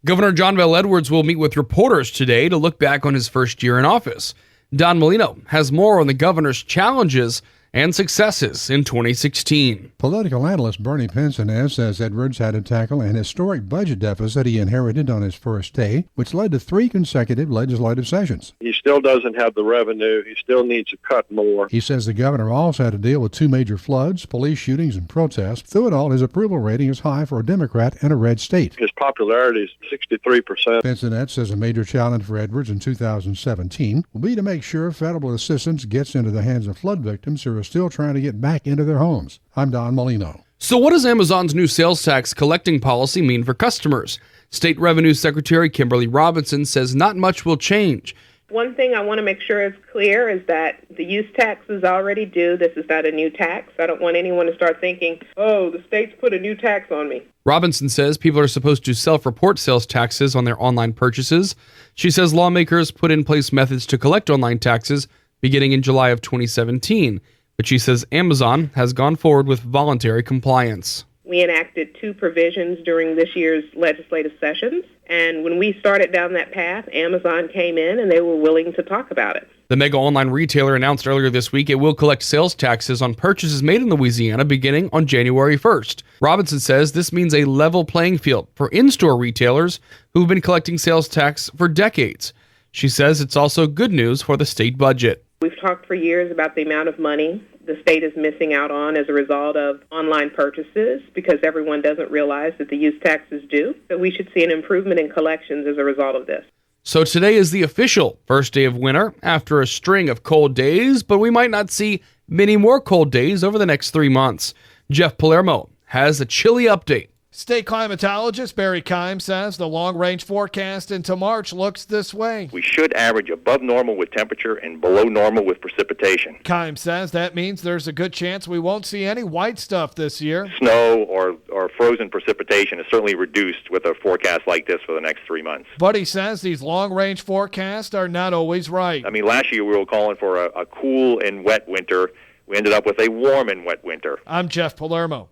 Governor John Bel Edwards will meet with reporters today to look back on his first year in office. Don Molino has more on the governor's challenges and successes in 2016. Political analyst Bernie Pincinez says Edwards had to tackle an historic budget deficit he inherited on his first day, which led to 3 consecutive legislative sessions. He still doesn't have the revenue. He still needs to cut more. He says the governor also had to deal with 2 major floods, police shootings, and protests. Through it all, his approval rating is high for a Democrat in a red state. His popularity is 63%. Pincinez says a major challenge for Edwards in 2017 will be to make sure federal assistance gets into the hands of flood victims who are still trying to get back into their homes. I'm Don Molino. So what does Amazon's new sales tax collecting policy mean for customers? State Revenue Secretary Kimberly Robinson says not much will change. One thing I want to make sure is clear is that the use tax is already due. This is not a new tax. I don't want anyone to start thinking, oh, the state's put a new tax on me. Robinson says people are supposed to self-report sales taxes on their online purchases. She says lawmakers put in place methods to collect online taxes beginning in July of 2017. But she says Amazon has gone forward with voluntary compliance. We enacted 2 provisions during this year's legislative sessions, and when we started down that path, Amazon came in and they were willing to talk about it. The mega online retailer announced earlier this week it will collect sales taxes on purchases made in Louisiana beginning on January 1st. Robinson says this means a level playing field for in-store retailers who've been collecting sales tax for decades. She says it's also good news for the state budget. We've talked for years about the amount of money the state is missing out on as a result of online purchases because everyone doesn't realize that the use tax is due. So we should see an improvement in collections as a result of this. So today is the official first day of winter after a string of cold days, but we might not see many more cold days over the next 3 months. Jeff Palermo has a chilly update. State climatologist Barry Keim says the long-range forecast into March looks this way. We should average above normal with temperature and below normal with precipitation. Keim says that means there's a good chance we won't see any white stuff this year. Snow or frozen precipitation is certainly reduced with a forecast like this for the next 3 months. But he says these long-range forecasts are not always right. I mean, last year we were calling for a cool and wet winter. We ended up with a warm and wet winter. I'm Jeff Palermo.